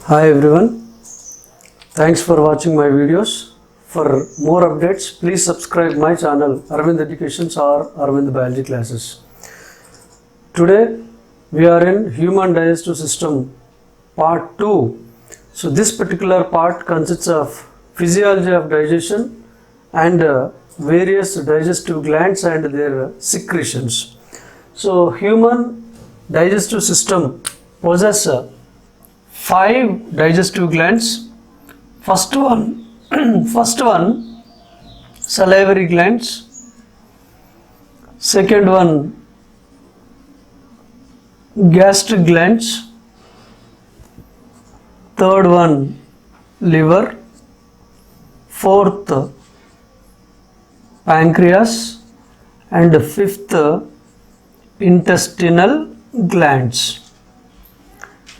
Hi everyone, thanks for watching my videos. For more updates, please subscribe my channel Arvind Educations or Arvind Biology Classes. Today we are in Human Digestive System Part 2. So this particular part consists of physiology of digestion and various digestive glands and their secretions. So human digestive system possesses 5 digestive glands. First one salivary glands. Second one gastric glands. Third one liver. Fourth pancreas, and fifth intestinal glands.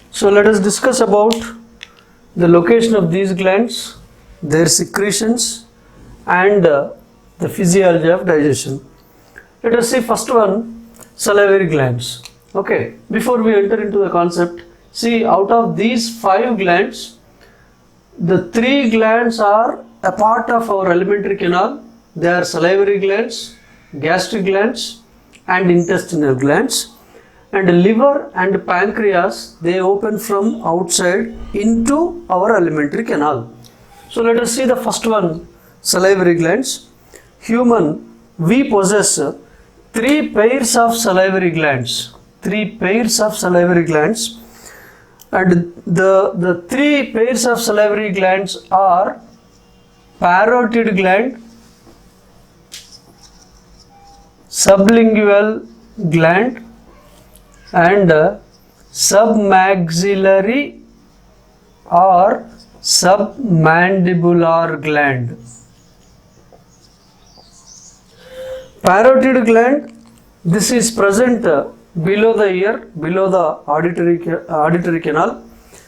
So let us discuss about the location of these glands, their secretions, and the physiology of digestion. Let us see first one, salivary glands. Okay, before we enter into the concept, see, out of these 5 glands, the 3 glands are a part of our alimentary canal. They are salivary glands, gastric glands, and intestinal glands. And liver and pancreas, they open from outside into our alimentary canal. So let us see the first one, salivary glands. Human, we possess 3 pairs of salivary glands. 3 pairs of salivary glands. And the 3 pairs of salivary glands are parotid gland, sublingual gland, and submaxillary or submandibular gland. Parotid gland, this is present below the ear, below the auditory canal.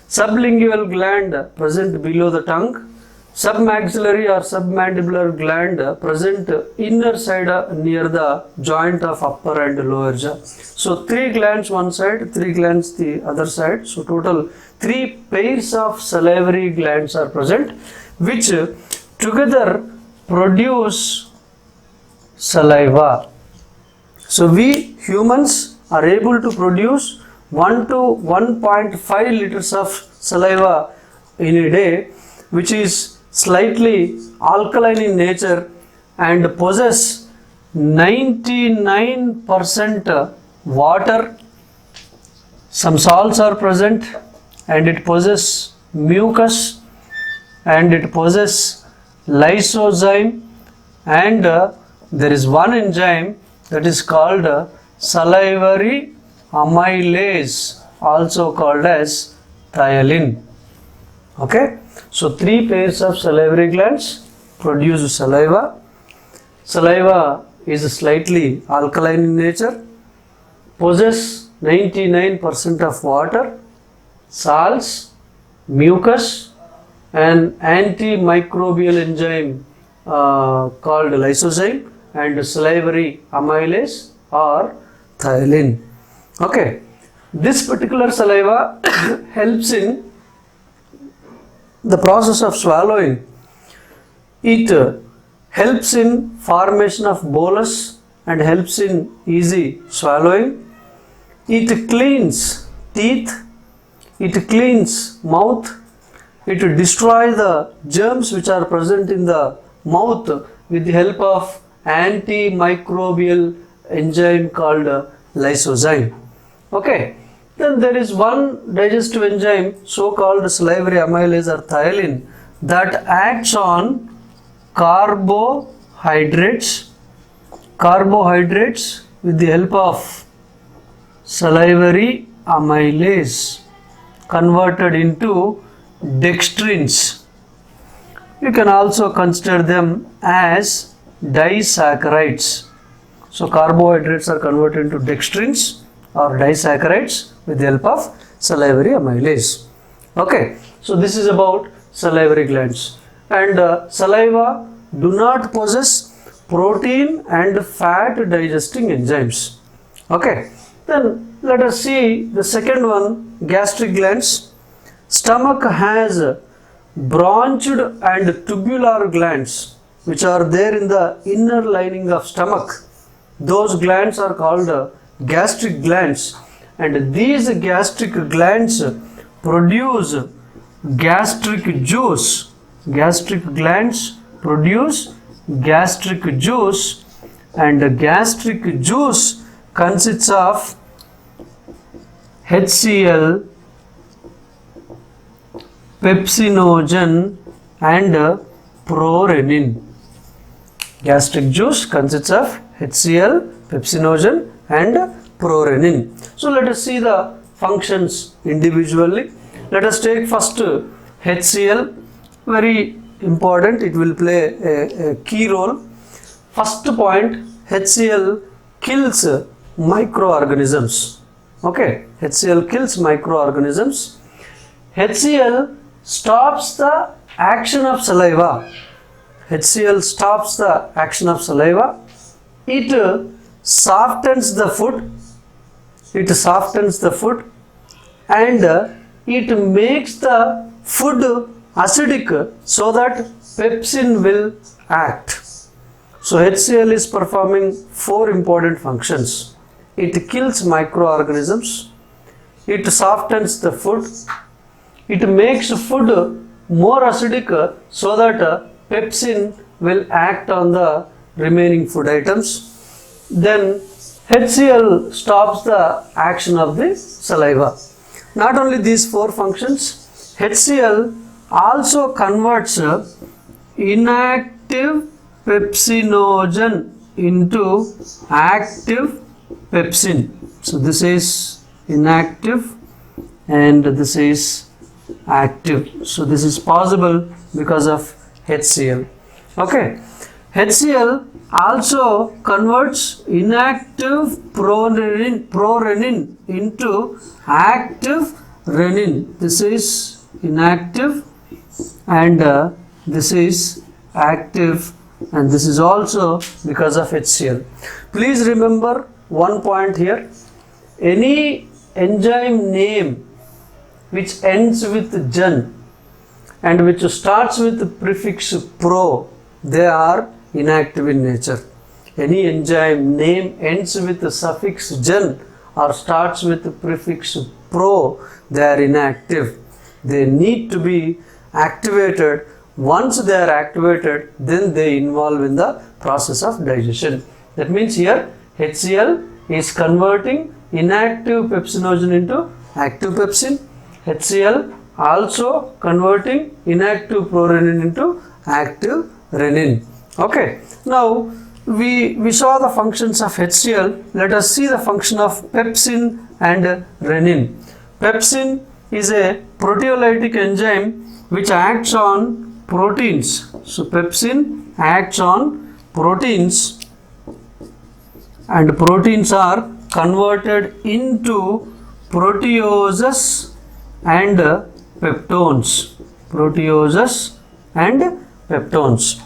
Sublingual gland present below the tongue. Submaxillary or submandibular gland present inner side near the joint of upper and lower jaw. So 3 glands one side, 3 glands the other side. So total 3 pairs of salivary glands are present, which together produce saliva. So we humans are able to produce 1 to 1.5 liters of saliva in a day, which is slightly alkaline in nature and possess 99% water. Some salts are present, and it possesses mucus, and it possesses lysozyme, and there is one enzyme that is called salivary amylase, also called as thiolin. Okay, so 3 pairs of salivary glands produce saliva. Saliva is slightly alkaline in nature, possess 99% of water, salts, mucus, and antimicrobial enzyme called lysozyme, and salivary amylase or thiolin. Okay, this particular saliva helps in the process of swallowing. It helps in formation of bolus and helps in easy swallowing. It cleans teeth, it cleans mouth, it destroys the germs which are present in the mouth with the help of antimicrobial enzyme called lysozyme. Okay. Then there is one digestive enzyme, so called salivary amylase or thiolin, that acts on carbohydrates with the help of salivary amylase converted into dextrins. You can also consider them as disaccharides. So carbohydrates are converted into dextrins or disaccharides with the help of salivary amylase. Okay, so this is about salivary glands. And saliva do not possess protein and fat digesting enzymes. Okay, then let us see the second one, gastric glands. Stomach has branched and tubular glands which are there in the inner lining of stomach. Those glands are called gastric glands, and these gastric glands produce gastric juice. Gastric glands produce gastric juice, and gastric juice consists of HCl, pepsinogen and prorenin. Gastric juice consists of HCl, pepsinogen and prorenin. So let us see the functions individually. Let us take first HCl. Very important, it will play a key role. First point, HCl kills microorganisms. Okay, HCl kills microorganisms. HCl stops the action of saliva. HCl stops the action of saliva. It softens the food. It softens the food, and it makes the food acidic so that pepsin will act. So HCl is performing 4 important functions. It kills microorganisms, it softens the food, it makes food more acidic so that pepsin will act on the remaining food items. Then HCl stops the action of the saliva. Not only these 4 functions, HCl also converts inactive pepsinogen into active pepsin. So this is inactive and this is active. So this is possible because of HCl. Okay. HCl also converts inactive prorenin into active renin. This is inactive and this is active, and this is also because of HCl. Please remember one point here. Any enzyme name which ends with gen and which starts with the prefix pro, they are inactive in nature. Any enzyme name ends with the suffix gen or starts with the prefix pro, they are inactive. They need to be activated. Once they are activated, then they involve in the process of digestion. That means here HCl is converting inactive pepsinogen into active pepsin. HCl also converting inactive prorenin into active renin. Okay, now we saw the functions of HCl. Let us see the function of pepsin and renin. Pepsin is a proteolytic enzyme which acts on proteins. So pepsin acts on proteins, and proteins are converted into proteoses and peptones. Proteoses and peptones.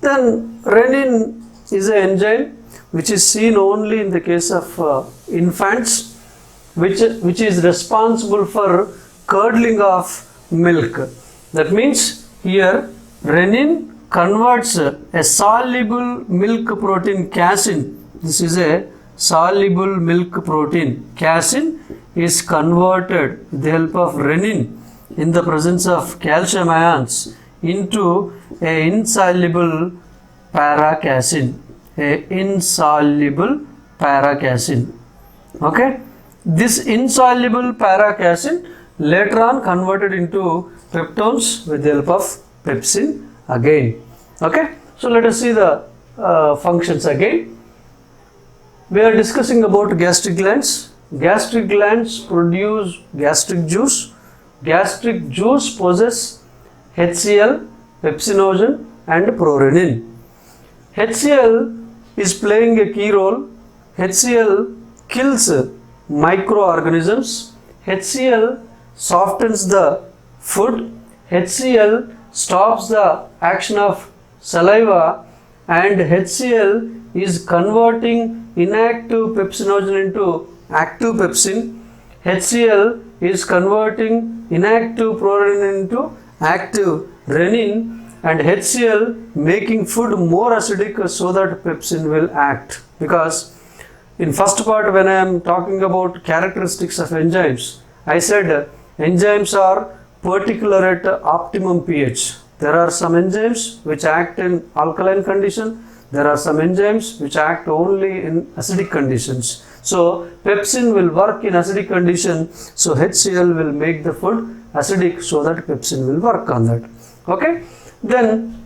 Then renin is an enzyme which is seen only in the case of infants, which is responsible for curdling of milk. That means here renin converts a soluble milk protein casein. This is a soluble milk protein. Casein is converted with the help of renin in the presence of calcium ions into a insoluble paracasein. A insoluble paracasein. Okay. This insoluble paracasein later on converted into peptones with the help of pepsin again. Okay. So let us see the functions again. We are discussing about gastric glands. Gastric glands produce gastric juice. Gastric juice possesses HCl, pepsinogen and prorenin. HCl is playing a key role. HCl kills microorganisms. HCl softens the food. HCl stops the action of saliva, and HCl is converting inactive pepsinogen into active pepsin. HCl is converting inactive prorenin into active renin, and HCl making food more acidic so that pepsin will act. Because in first part, when I am talking about characteristics of enzymes, I said enzymes are particular at optimum pH. There are some enzymes which act in alkaline condition. There are some enzymes which act only in acidic conditions. So pepsin will work in acidic condition. So HCl will make the food acidic so that pepsin will work on that. Okay. Then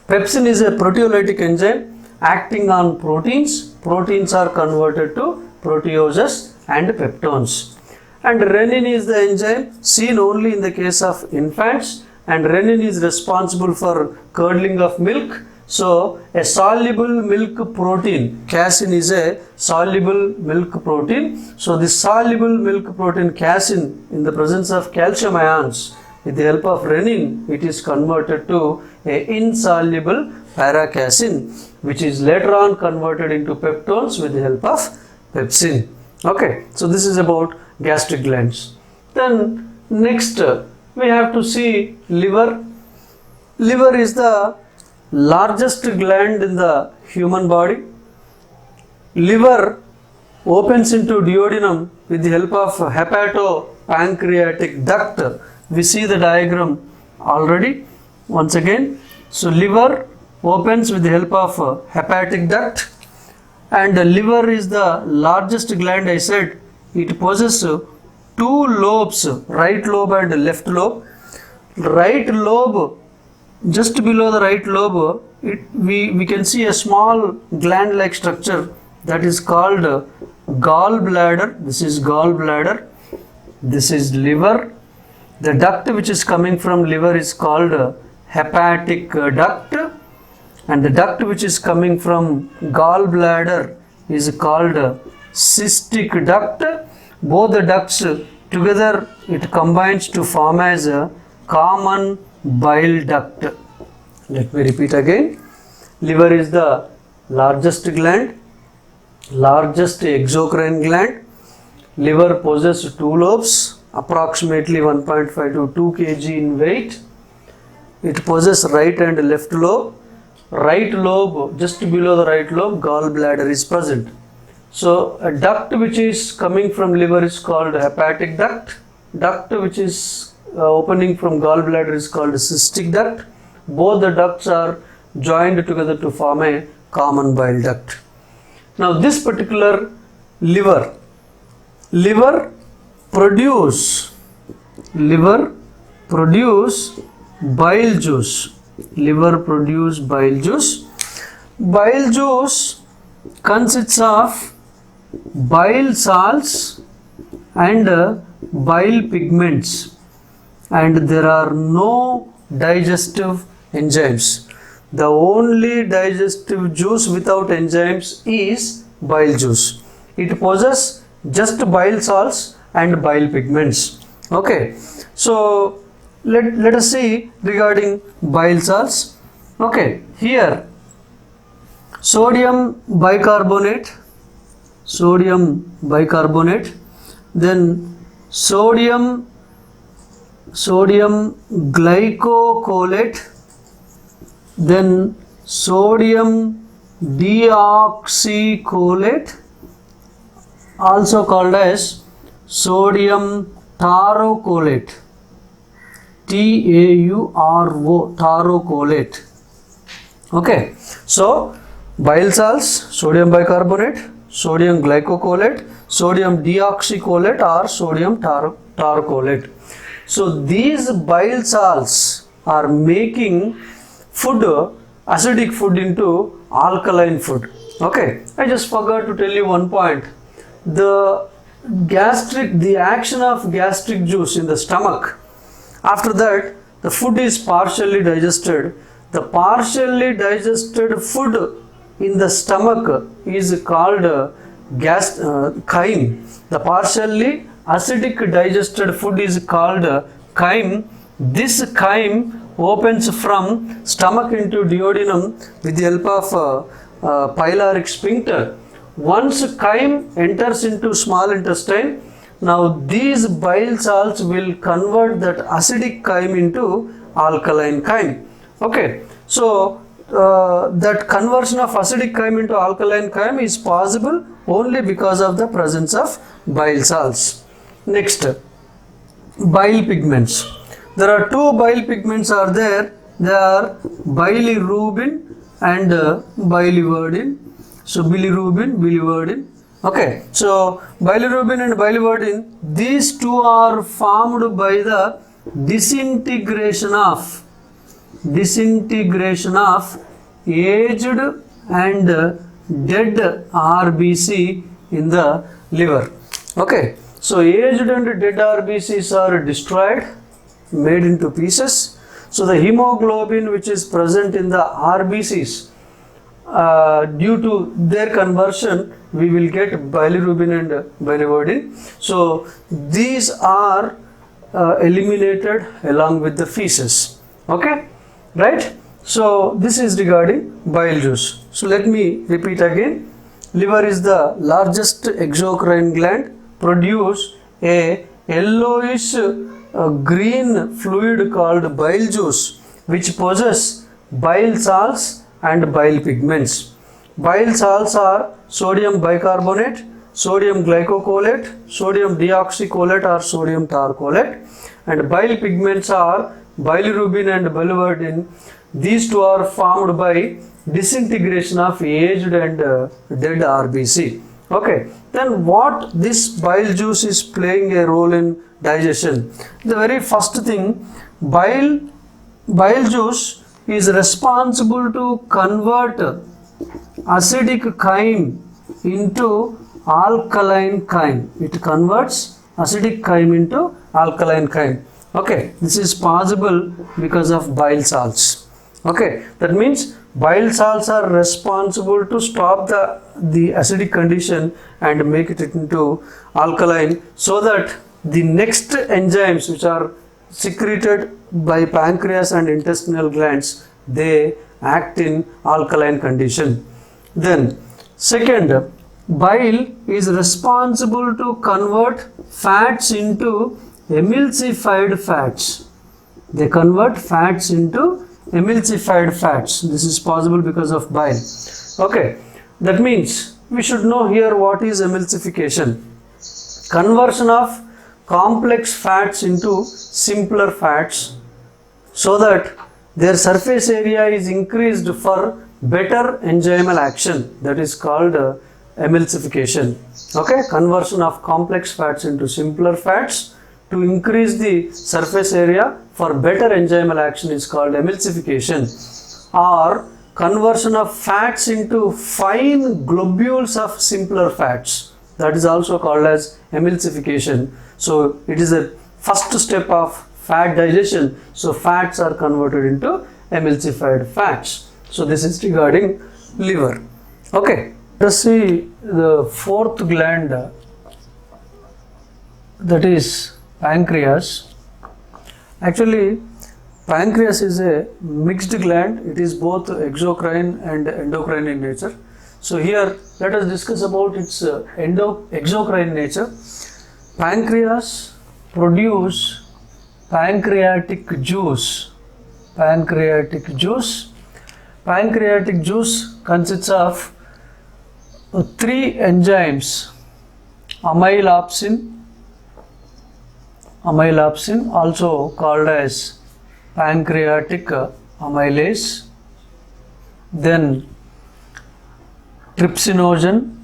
pepsin is a proteolytic enzyme acting on proteins. Proteins are converted to proteoses and peptones. And renin is the enzyme seen only in the case of infants, and renin is responsible for curdling of milk. So a soluble milk protein, casein is a soluble milk protein. So this soluble milk protein casein, in the presence of calcium ions, with the help of renin, it is converted to a insoluble paracasein, which is later on converted into peptones with the help of pepsin. Okay, so this is about gastric glands. Then next we have to see liver. Liver is the largest gland in the human body. Liver opens into duodenum with the help of hepatopancreatic duct. We see the diagram already. Once again, so liver opens with the help of hepatic duct, and the liver is the largest gland. I said it possesses two lobes, right lobe and left lobe. Right lobe, just below the right lobe, we can see a small gland like structure that is called gallbladder. This is gallbladder. This is liver. The duct which is coming from liver is called hepatic duct, and the duct which is coming from gallbladder is called cystic duct. Both the ducts together, it combines to form as a common bile duct. Let me repeat again. Liver is the largest gland, largest exocrine gland. Liver possesses two lobes, approximately 1.5 to 2 kg in weight. It possesses right and left lobe. Right lobe, just below the right lobe, gallbladder is present. So a duct which is coming from liver is called hepatic duct. Duct which is opening from gallbladder is called cystic duct. Both the ducts are joined together to form a common bile duct. Now this particular liver produce bile juice. Liver produce bile juice. Bile juice consists of bile salts and bile pigments, and there are no digestive enzymes. The only digestive juice without enzymes is bile juice. It possesses just bile salts and bile pigments. Okay, so let us see regarding bile salts. Okay, here sodium bicarbonate, then sodium glycocholate, then sodium deoxycholate, also called as sodium taurocholate, taurocholate. Okay, so bile salts, sodium bicarbonate, sodium glycocholate, sodium deoxycholate or sodium taurocholate. So these bile salts are making food, acidic food into alkaline food. Okay, I just forgot to tell you one point. The action of gastric juice in the stomach, after that the food is partially digested. The partially digested food in the stomach is called chyme. The partially acidic digested food is called chyme. This chyme opens from stomach into duodenum with the help of pyloric sphincter. Once chyme enters into small intestine, now these bile salts will convert that acidic chyme into alkaline chyme. Okay, so that conversion of acidic chyme into alkaline chyme is possible only because of the presence of bile salts. Next, bile pigments. There are two bile pigments are there. They are bilirubin and biliverdin. So bilirubin, biliverdin. Okay, so bilirubin and biliverdin, these two are formed by the disintegration of aged and dead RBC in the liver. Okay, so aged and dead RBCs are destroyed, made into pieces. So the hemoglobin which is present in the RBCs, due to their conversion, we will get bilirubin and biliverdin. So these are eliminated along with the feces. Okay, right? So this is regarding bile juice. So let me repeat again. Liver is the largest exocrine gland, produce a yellowish green fluid called bile juice, which possess bile salts and bile pigments. Bile salts are sodium bicarbonate, sodium glycocholate, sodium deoxycholate or sodium tarcholate, and bile pigments are bilirubin and biliverdin. These two are formed by disintegration of aged and dead RBC. Okay, then what this bile juice is playing a role in digestion? The very first thing, bile juice is responsible to convert acidic chyme into alkaline chyme. It converts acidic chyme into alkaline chyme. Okay, this is possible because of bile salts. Okay, that means bile salts are responsible to stop the acidic condition and make it into alkaline, so that the next enzymes which are secreted by pancreas and intestinal glands, they act in alkaline condition. Then second, bile is responsible to convert fats into emulsified fats. They convert fats into emulsified fats. This is possible because of bile. Okay, that means we should know here what is emulsification. Conversion of complex fats into simpler fats, so that their surface area is increased for better enzymal action. That is called emulsification. Okay, conversion of complex fats into simpler fats to increase the surface area for better enzymal action is called emulsification. Or conversion of fats into fine globules of simpler fats, that is also called as emulsification. So it is a first step of fat digestion. So fats are converted into emulsified fats. So this is regarding liver. Okay, let us see the fourth gland, that is pancreas. Actually, pancreas is a mixed gland. It is both exocrine and endocrine in nature. So here let us discuss about its exocrine nature. Pancreas produce pancreatic juice. Pancreatic juice consists of three enzymes: amylopsin, also called as pancreatic amylase, then trypsinogen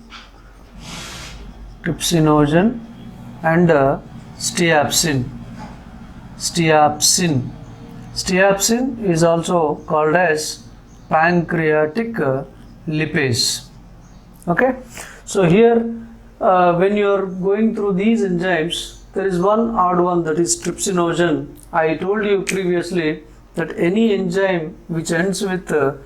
and steapsin. Steapsin is also called as pancreatic lipase. Okay, so here when you are going through these enzymes, there is one odd one, that is trypsinogen. I told you previously that any enzyme which ends with a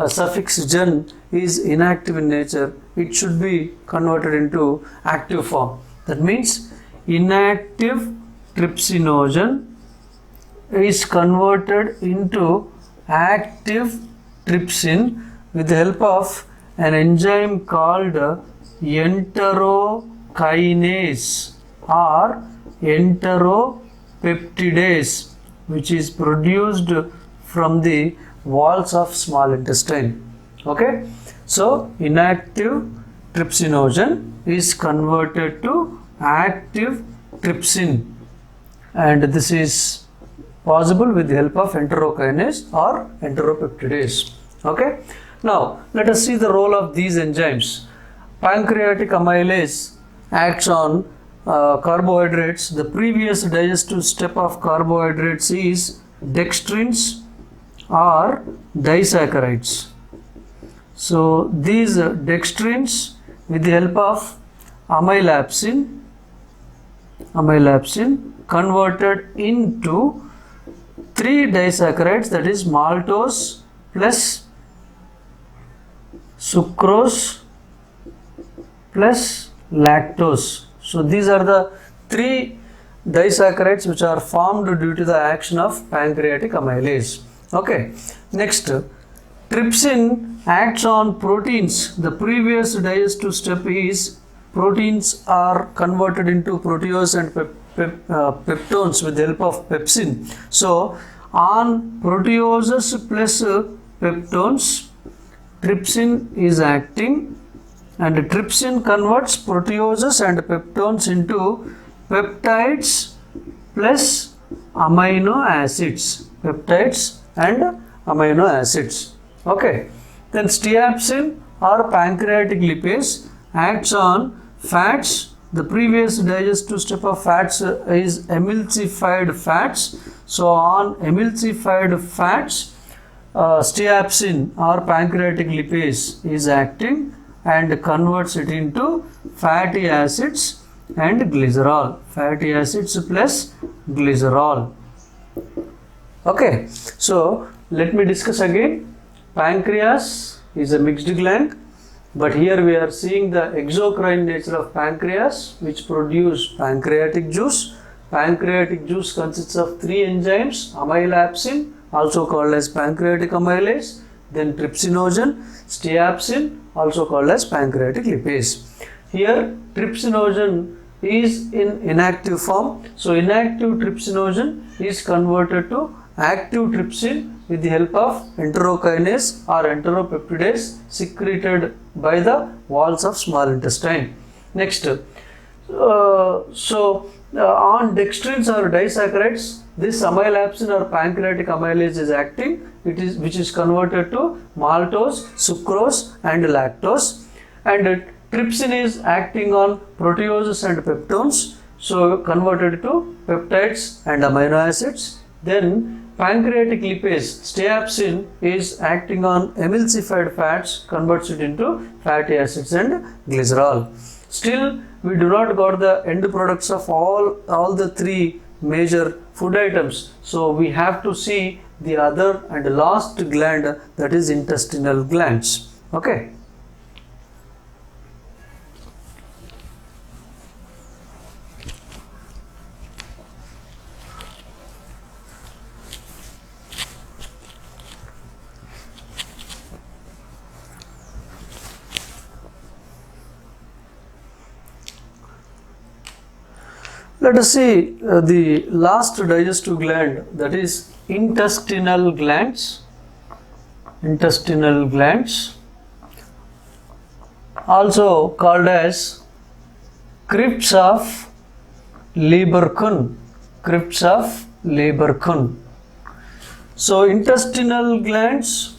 suffix gen is inactive in nature. It should be converted into active form. That means inactive trypsinogen is converted into active trypsin with the help of an enzyme called enterokinase. are enteropeptidase, which is produced from the walls of small intestine. Okay, so inactive trypsinogen is converted to active trypsin, and this is possible with the help of enterokinase or enteropeptidase. Okay, now let us see the role of these enzymes. Pancreatic amylase acts on carbohydrates. The previous digestive step of carbohydrates is dextrins or disaccharides. So these dextrins, with the help of amylapsin converted into 3 disaccharides, that is maltose plus sucrose plus lactose. So these are the 3 disaccharides which are formed due to the action of pancreatic amylase. Okay, next, trypsin acts on proteins. The previous digestive step is proteins are converted into proteose and peptones with the help of pepsin. So on proteoses plus peptones, trypsin is acting, and trypsin converts proteoses and peptones into peptides plus amino acids. Peptides and amino acids. Okay, then steapsin or pancreatic lipase acts on fats. The previous digestive step of fats is emulsified fats. So on emulsified fats, steapsin or pancreatic lipase is acting and converts it into fatty acids and glycerol. Fatty acids plus glycerol. Okay, so let me discuss again. Pancreas is a mixed gland, but here we are seeing the exocrine nature of pancreas, which produce pancreatic juice. Pancreatic juice consists of 3 enzymes: amylapsin, also called as pancreatic amylase, then trypsinogen, steapsin, also called as pancreatic lipase. Here trypsinogen is in inactive form, so inactive trypsinogen is converted to active trypsin with the help of enterokinase or enteropeptidase secreted by the walls of small intestine. Next, on dextrins or disaccharides, this amylapsin or pancreatic amylase is acting, which is converted to maltose, sucrose and lactose, and trypsin is acting on proteoses and peptones, so converted to peptides and amino acids. Then pancreatic lipase, steapsin, is acting on emulsified fats, converts it into fatty acids and glycerol. Still, we do not got the end products of all the 3 major food items. So we have to see the other and last gland, that is intestinal glands. Okay. Let us see the last digestive gland, that is intestinal glands. Intestinal glands, also called as crypts of Lieberkühn. Crypts of Lieberkühn. So intestinal glands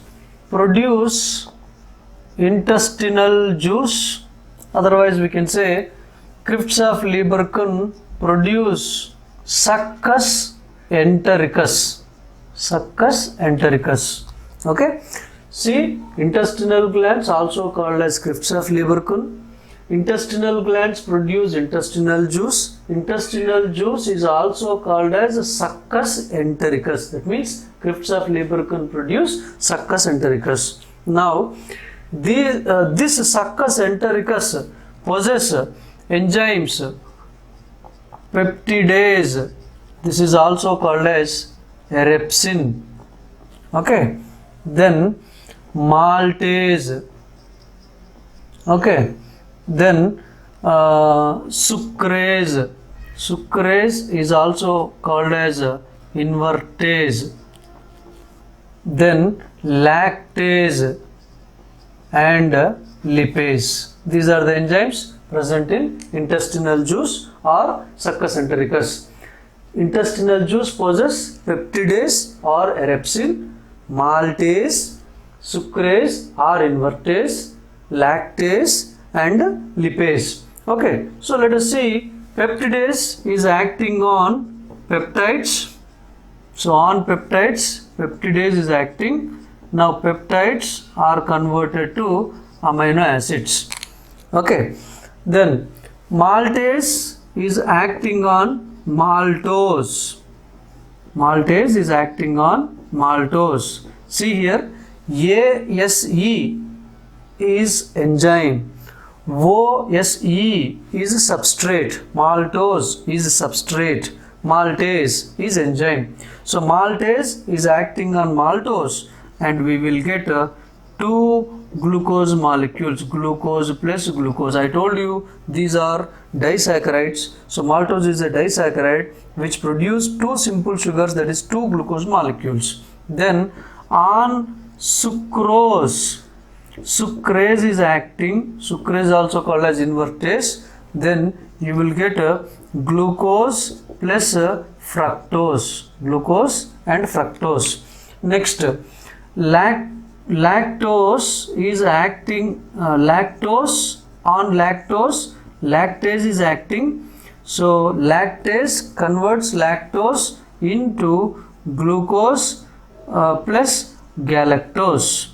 produce intestinal juice, otherwise we can say crypts of Lieberkühn produce succus entericus. Succus entericus. Okay. See, intestinal glands, also called as crypts of Lieberkühn. Intestinal glands produce intestinal juice. Intestinal juice is also called as succus entericus. That means crypts of Lieberkühn produce succus entericus. Now, this succus entericus possess enzymes peptidase. This is also called as erepsin. Okay. Then maltase. Okay. Then sucrase. Sucrase is also called as invertase. Then lactase and lipase. These are the enzymes present in intestinal juice or Succus entericus. Intestinal juice possesses peptidase or erepsin, maltase, sucrase or invertase, lactase and lipase. Okay, so let us see. Peptidase is acting on peptides. So on peptides, peptidase is acting. Now peptides are converted to amino acids. Okay, then maltase is acting on maltose. Maltase is acting on maltose. See here, ASE is enzyme, OSE is substrate, maltose is substrate, maltase is enzyme. So maltase is acting on maltose and we will get two glucose molecules, glucose plus glucose. I told you these are disaccharides. So maltose is a disaccharide which produce two simple sugars, that is two glucose molecules. Then on sucrose, sucrase is acting, sucrase also called as invertase. Then you will get a glucose plus fructose, glucose and fructose. Next, lactose is acting, lactose on lactose, lactase is acting. So lactase converts lactose into glucose plus galactose,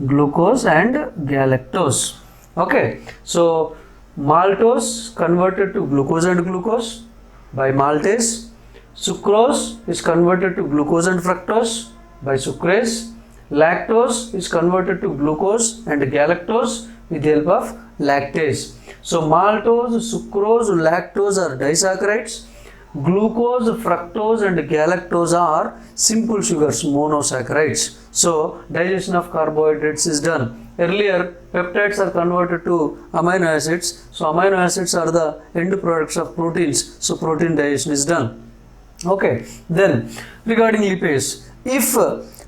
glucose and galactose. Okay, so maltose converted to glucose and glucose by maltase, sucrose is converted to glucose and fructose by sucrase, lactose is converted to glucose and galactose with the help of lactase. So maltose, sucrose, lactose are disaccharides. Glucose, fructose and galactose are simple sugars, monosaccharides. So digestion of carbohydrates is done. Earlier peptides are converted to amino acids. So amino acids are the end products of proteins. So protein digestion is done. Okay. Then regarding lipase, if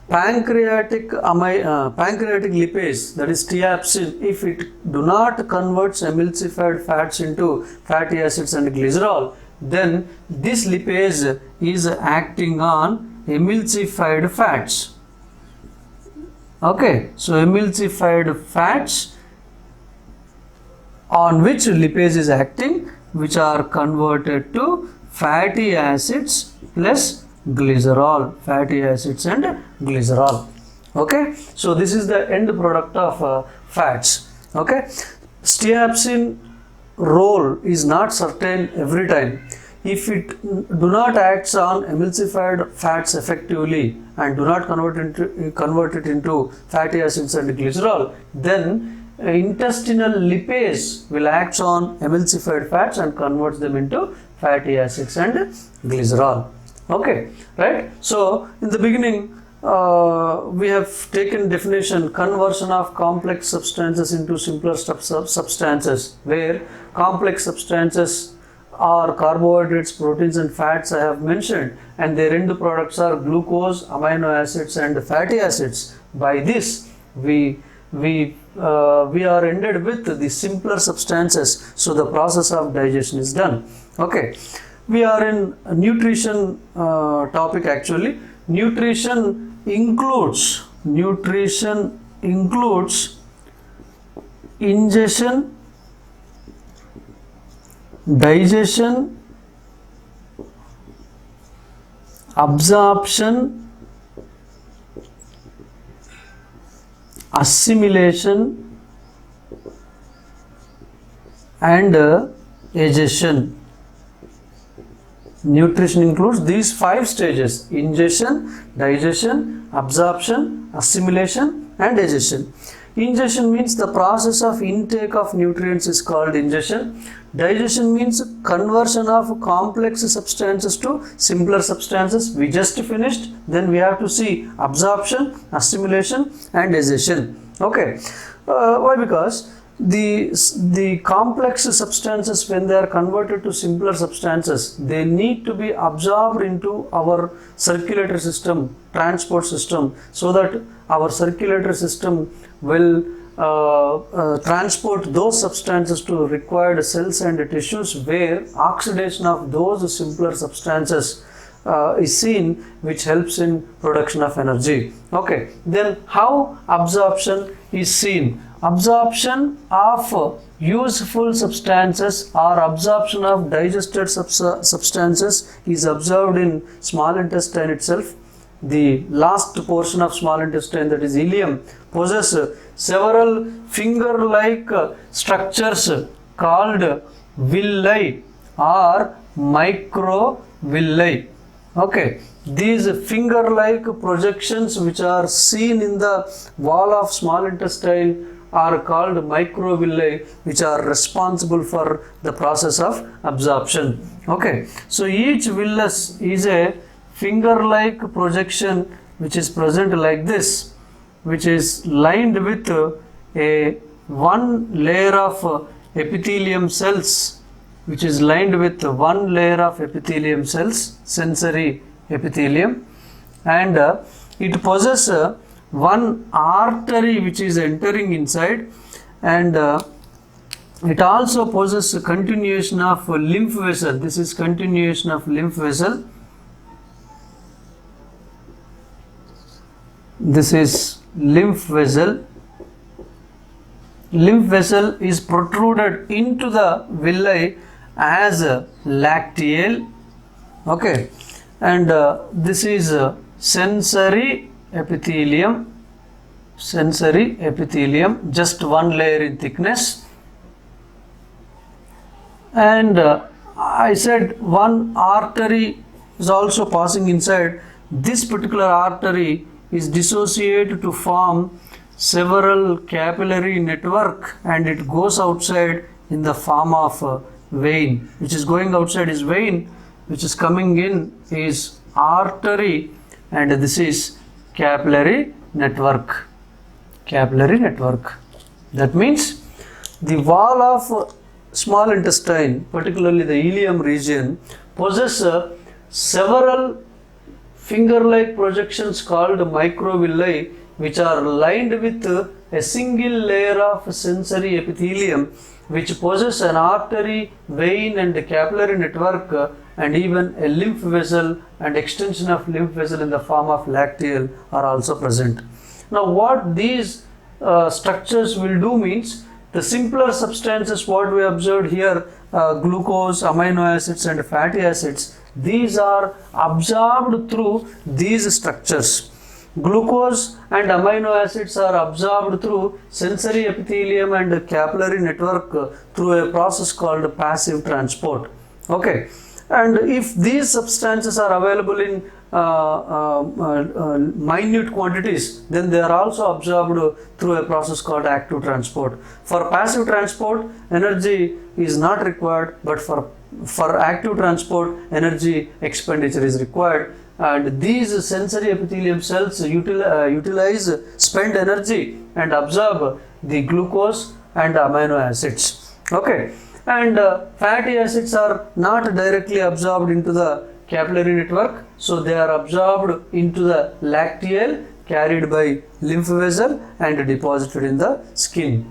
pancreatic lipase, that is tiapsin, if it do not converts emulsified fats into fatty acids and glycerol, then this lipase is acting on emulsified fats. Okay, so emulsified fats on which lipase is acting, which are converted to fatty acids plus glycerol, fatty acids and glycerol. Okay, so this is the end product of fats. Okay, stiapsin role is not certain every time. If it do not acts on emulsified fats effectively and do not convert it into fatty acids and glycerol, then intestinal lipase will act on emulsified fats and converts them into fatty acids and glycerol. Okay, right? So in the beginning we have taken definition, conversion of complex substances into simpler substances, where complex substances are carbohydrates, proteins and fats I have mentioned, and their end products are glucose, amino acids and fatty acids. By this we are ended with the simpler substances, so the process of digestion is done. Okay, we are in nutrition topic. Actually, nutrition includes ingestion, digestion, absorption, assimilation and digestion. Nutrition includes these 5 stages: ingestion, digestion, absorption, assimilation and digestion. Ingestion means the process of intake of nutrients is called ingestion. Digestion means conversion of complex substances to simpler substances. We just finished. Then we have to see absorption, assimilation and digestion. Okay. Why? Because the complex substances, when they are converted to simpler substances, they need to be absorbed into our circulatory system, transport system, so that our circulatory system will transport those substances to required cells and tissues, where oxidation of those simpler substances is seen, which helps in production of energy. Okay, then how absorption is seen? Absorption of useful substances or absorption of digested substances is observed in small intestine itself. The last portion of small intestine, that is ileum, possesses several finger-like structures called villi or microvilli. Okay, these finger-like projections which are seen in the wall of small intestine are called microvilli, which are responsible for the process of absorption. Okay, so each villus is a finger-like projection which is present like this, which is lined with a one layer of epithelium cells, which is lined with one layer of epithelium cells, sensory epithelium, and it possesses one artery which is entering inside, and it also possesses continuation of lymph vessel. This is continuation of lymph vessel. This is lymph vessel. Lymph vessel is protruded into the villi as lacteal. Okay, and this is sensory epithelium. Sensory epithelium, just one layer in thickness, and I said one artery is also passing inside. This particular artery is dissociated to form several capillary network, and it goes outside in the form of vein. Which is going outside is vein, which is coming in is artery, and this is capillary network. Capillary network. That means the wall of small intestine, particularly the ileum region, possesses several finger-like projections called microvilli, which are lined with a single layer of sensory epithelium, which possess an artery, vein and capillary network, and even a lymph vessel and extension of lymph vessel in the form of lacteal are also present. Now what these structures will do means, the simpler substances what we observed here, glucose, amino acids and fatty acids, these are absorbed through these structures. Glucose and amino acids are absorbed through sensory epithelium and capillary network through a process called passive transport. Okay, and if these substances are available in minute quantities, then they are also absorbed through a process called active transport. For passive transport, energy is not required, but for active transport, energy expenditure is required. And these sensory epithelium cells utilize spent energy and absorb the glucose and amino acids. Okay, and fatty acids are not directly absorbed into the capillary network, so they are absorbed into the lacteal, carried by lymph vessel and deposited in the skin.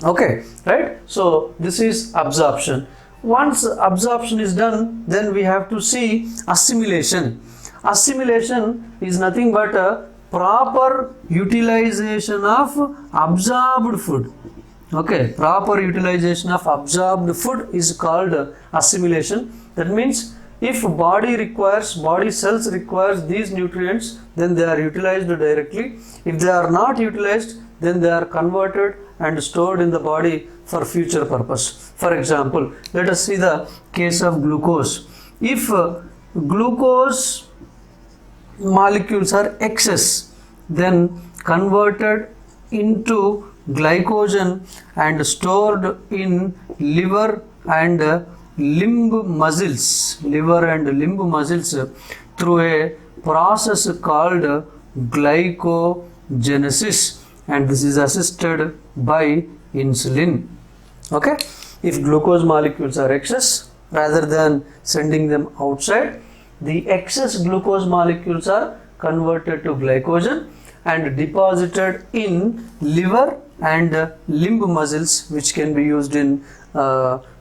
Okay, right? So this is absorption. Once absorption is done, then we have to see assimilation. Assimilation is nothing but a proper utilization of absorbed food. Okay, proper utilization of absorbed food is called assimilation. That means if body cells requires these nutrients, then they are utilized directly. If they are not utilized, then they are converted and stored in the body for future purpose. For example, let us see the case of glucose. If glucose molecules are excess, then converted into glycogen and stored in liver and limb muscles through a process called glycogenesis, and this is assisted by insulin. Okay, if glucose molecules are excess, rather than sending them outside, the excess glucose molecules are converted to glycogen and deposited in liver and limb muscles, which can be used in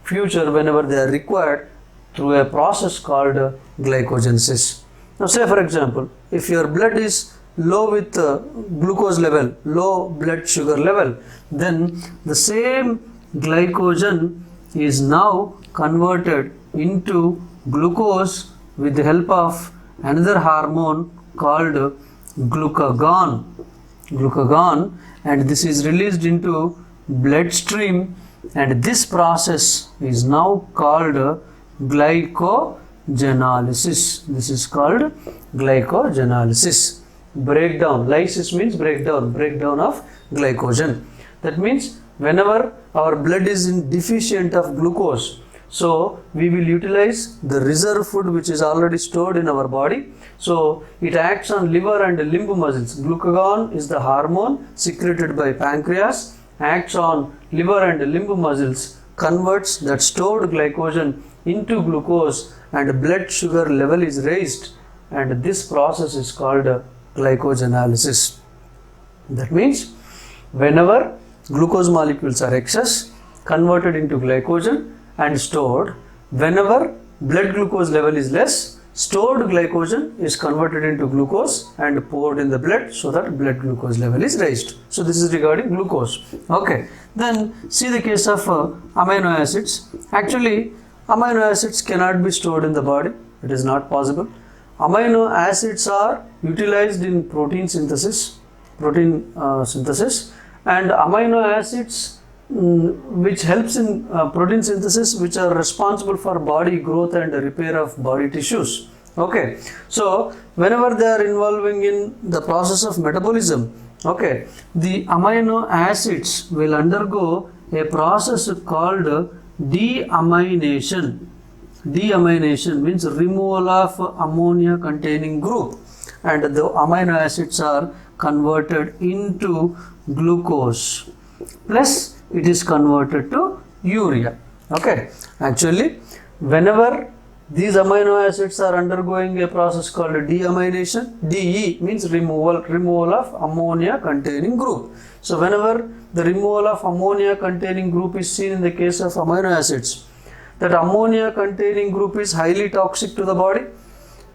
future whenever they are required through a process called glycogenesis. Now say for example, if your blood is low with glucose level, low blood sugar level, then the same glycogen is now converted into glucose with the help of another hormone called glucagon. And this is released into bloodstream, and this process is now called glycogenolysis. This is called glycogenolysis. Breakdown. Lysis means breakdown of glycogen. That means whenever our blood is deficient of glucose, so we will utilize the reserve food which is already stored in our body. So it acts on liver and limb muscles. Glucagon is the hormone secreted by pancreas, acts on liver and limb muscles, converts that stored glycogen into glucose, and blood sugar level is raised, and this process is called glycogenolysis. That means whenever glucose molecules are excess, converted into glycogen and stored. Whenever blood glucose level is less, stored glycogen is converted into glucose and poured in the blood so that blood glucose level is raised. So this is regarding glucose. Okay, then see the case of amino acids. Actually, amino acids cannot be stored in the body. It is not possible. Amino acids are utilized in protein synthesis, and amino acids which helps in protein synthesis, which are responsible for body growth and repair of body tissues. Okay, so whenever they are involving in the process of metabolism, okay, the amino acids will undergo a process called deamination. Deamination means removal of ammonia containing group, and the amino acids are converted into glucose, plus it is converted to urea. Okay, actually whenever these amino acids are undergoing a process called deamination, De means removal of ammonia containing group. So whenever the removal of ammonia containing group is seen in the case of amino acids, that ammonia containing group is highly toxic to the body,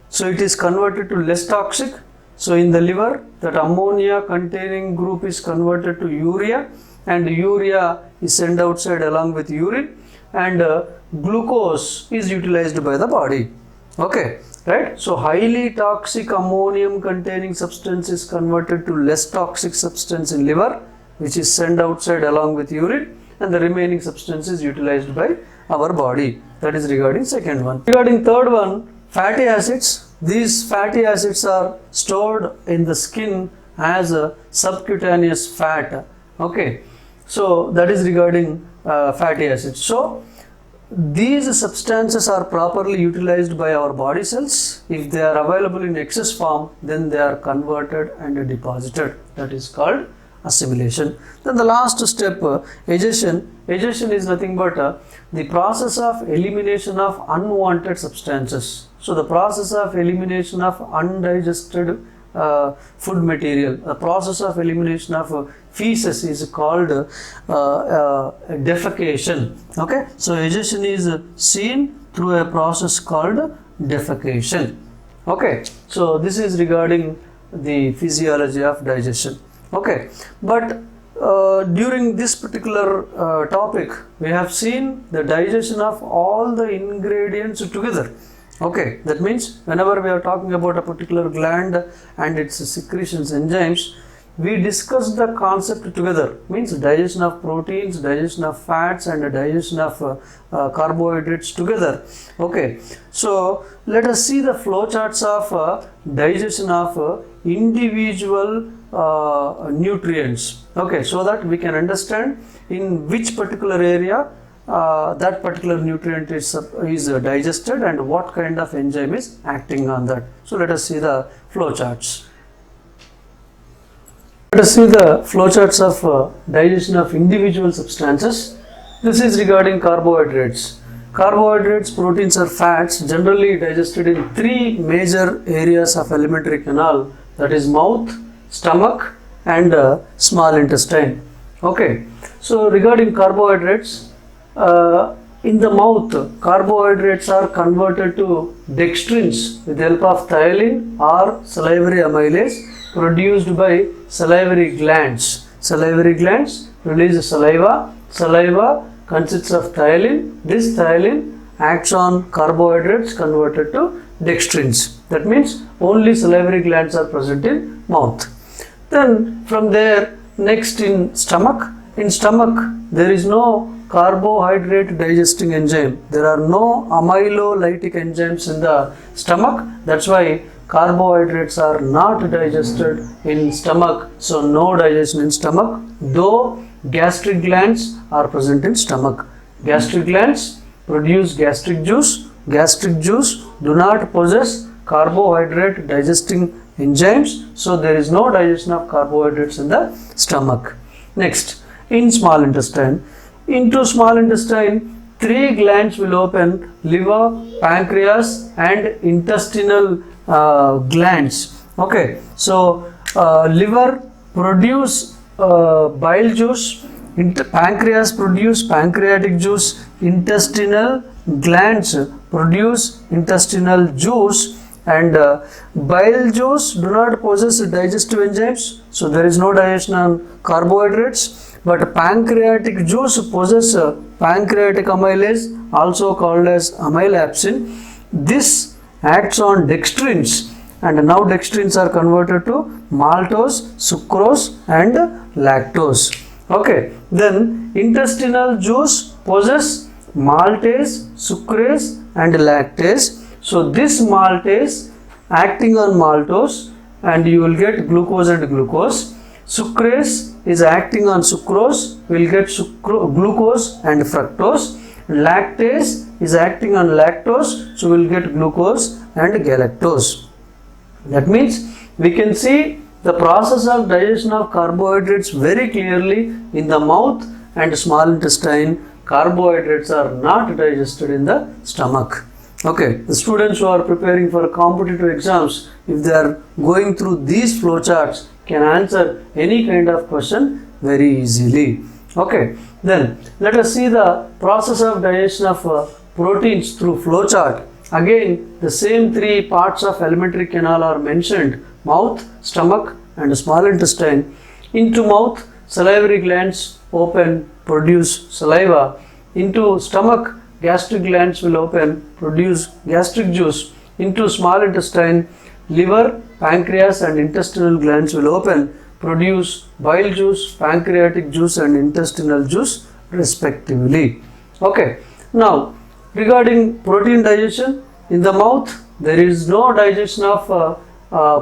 so it is converted to less toxic. So in the liver, that ammonia containing group is converted to urea, and urea is sent outside along with urine, and glucose is utilized by the body. Okay, right? So highly toxic ammonium containing substance is converted to less toxic substance in liver, which is sent outside along with urine, and the remaining substance is utilized by our body. That is regarding second one. Regarding third one, fatty acids. These fatty acids are stored in the skin as a subcutaneous fat. Okay, so that is regarding fatty acids. So these substances are properly utilized by our body cells. If they are available in excess form, then they are converted and deposited. That is called assimilation. Then the last step, egestion. Egestion is nothing but the process of elimination of unwanted substances. So the process of elimination of undigested food material, a process of elimination of feces is called defecation. Okay, so egestion is seen through a process called defecation. Okay, so this is regarding the physiology of digestion. Okay, but during this particular topic, we have seen the digestion of all the ingredients together. Okay, that means whenever we are talking about a particular gland and its secretions, enzymes, we discuss the concept together. Means digestion of proteins, digestion of fats, and digestion of carbohydrates together. Okay, so let us see the flowcharts of digestion of individual nutrients. Okay, so that we can understand in which particular area that particular nutrient is digested and what kind of enzyme is acting on that. So let us see the flow charts. Let us see the flowcharts of digestion of individual substances. This is regarding carbohydrates. Carbohydrates, proteins or fats generally digested in three major areas of alimentary canal, that is mouth, stomach and small intestine. Okay, so regarding carbohydrates, in the mouth, carbohydrates are converted to dextrins with the help of thiolin or salivary amylase produced by salivary glands. Salivary glands release saliva. Saliva consists of thiolin. This thiolin acts on carbohydrates converted to dextrins. That means only salivary glands are present in mouth. Then from there, next in stomach. In stomach, there is no carbohydrate digesting enzyme. There are no amylolytic enzymes in the stomach. That's why carbohydrates are not digested in stomach. So no digestion in stomach, though gastric glands are present in stomach. Gastric glands produce gastric juice. Gastric juice do not possess carbohydrate digesting enzymes. So there is no digestion of carbohydrates in the stomach. Next, in small intestine. Into small intestine, three glands will open: liver, pancreas and intestinal glands. Okay, so liver produce bile juice, pancreas produce pancreatic juice, intestinal glands produce intestinal juice, and bile juice do not possess digestive enzymes, so there is no digestion on carbohydrates. But pancreatic juice possesses pancreatic amylase, also called as amylapsin. This acts on dextrins, and now dextrins are converted to maltose, sucrose and lactose. Okay, then intestinal juice possesses maltase, sucrase and lactase. So this maltase acting on maltose, and you will get glucose and glucose. Sucrase is acting on sucrose, we will get glucose and fructose. Lactase is acting on lactose, so we will get glucose and galactose. That means we can see the process of digestion of carbohydrates very clearly in the mouth and small intestine. Carbohydrates are not digested in the stomach. Okay, the students who are preparing for competitive exams, if they are going through these flowcharts, can answer any kind of question very easily. Okay, then let us see the process of digestion of proteins through flowchart. Again, the same three parts of alimentary canal are mentioned: mouth, stomach and small intestine. Into mouth, salivary glands open, produce saliva. Into stomach, gastric glands will open, produce gastric juice. Into small intestine, liver, pancreas and intestinal glands will open, produce bile juice, pancreatic juice and intestinal juice respectively. Okay, now regarding protein digestion, in the mouth there is no digestion of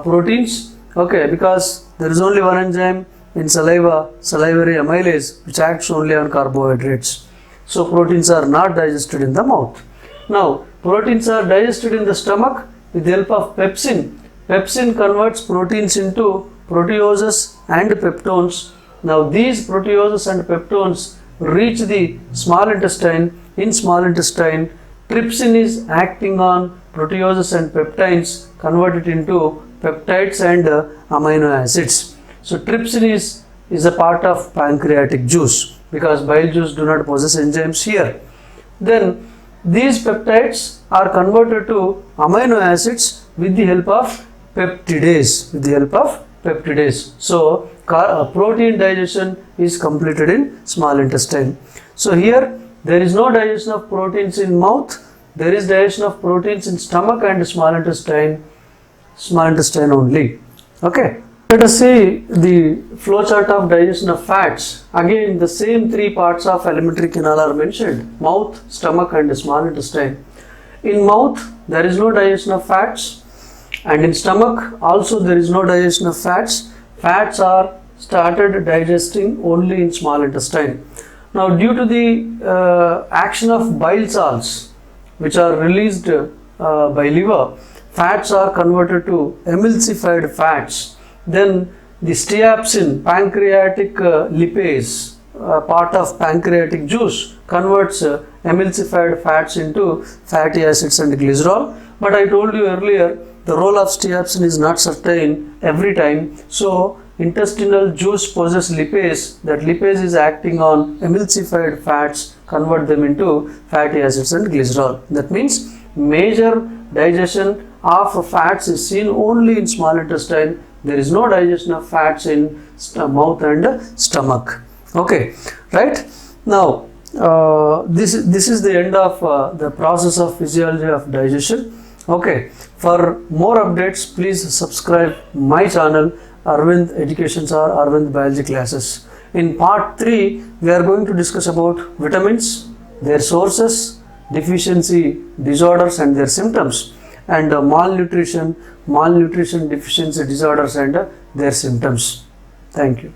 proteins. Okay, because there is only one enzyme in saliva, salivary amylase, which acts only on carbohydrates. So proteins are not digested in the mouth. Now proteins are digested in the stomach with the help of pepsin. Pepsin converts proteins into proteoses and peptones. Now these proteoses and peptones reach the small intestine. In small intestine, trypsin is acting on proteoses and peptides, converted into peptides and amino acids. So trypsin is a part of pancreatic juice, because bile juice do not possess enzymes here. Then these peptides are converted to amino acids with the help of peptidase. So protein digestion is completed in small intestine. So here there is no digestion of proteins in mouth. There is digestion of proteins in stomach and small intestine only. Okay. Let us see the flowchart of digestion of fats. Again, the same three parts of alimentary canal are mentioned: mouth, stomach and small intestine. In mouth, there is no digestion of fats, and in stomach also there is no digestion of fats. Fats are started digesting only in small intestine. Now, due to the action of bile salts which are released by liver, fats are converted to emulsified fats. Then the steatopsin, pancreatic lipase, part of pancreatic juice, converts emulsified fats into fatty acids and glycerol. But I told you earlier, the role of steatopsin is not certain every time. So intestinal juice possesses lipase. That lipase is acting on emulsified fats, convert them into fatty acids and glycerol. That means major digestion of fats is seen only in small intestine. There is no digestion of fats in mouth and stomach. Okay, right? Now this is the end of the process of physiology of digestion. Okay, for more updates, please subscribe my channel Arvind Educations or Arvind Biology Classes. In part 3, we are going to discuss about vitamins, their sources, deficiency disorders and their symptoms, and malnutrition deficiency disorders and their symptoms. Thank you.